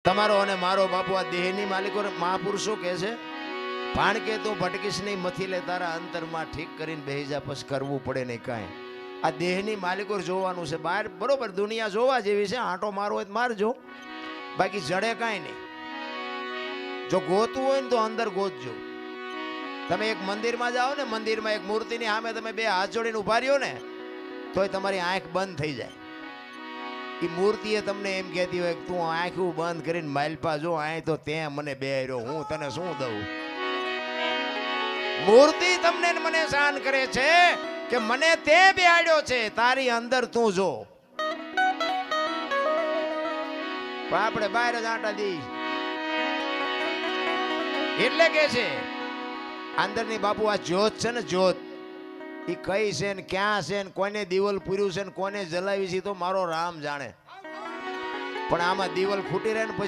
તમારો અને મારો બાપુ આ દેહની માલિકો મહાપુરુષો કહે છે, ભાણ કે તું ભટકીશ નહીં, મથી લે તારા અંતરમાં ઠીક કરીને બેહી જા, પછી કરવું પડે નહીં કાંઈ. આ દેહની માલિકો જોવાનું છે બહાર. બરોબર, દુનિયા જોવા જેવી છે, આંટો મારવો હોય તો મારજો, બાકી જડે કાંઈ નહીં. જો ગોતવું હોય ને તો અંદર ગોતજો. તમે એક મંદિરમાં જાઓ ને, મંદિરમાં એક મૂર્તિની સામે તમે બે હાથ જોડીને ઉભા રહ્યો ને, તોય તમારી આંખ બંધ થઈ જાય. એ મૂર્તિએ તમને એમ કહેતી હોય કે તું આંખું બંધ કરીને માલપા જો, આય તો તે મને બેર્યો, હું તને શું દઉં. મૂર્તિ તમને ને મને શાન કરે છે કે મને તે બેહાડ્યો છે, તારી અંદર તું જો. પણ આપણે બહાર જ આંટા દી. એટલે કે છે અંદરની બાપુ આ જ્યોત છે ને, જ્યોત એ કઈ છે ને ક્યાં છે ને કોને દીવલ પૂર્યું છે ને કોને જલાવી છે તો મારો રામ જાણે. પણ આમાં દીવલ ખૂટી રહે ને પછી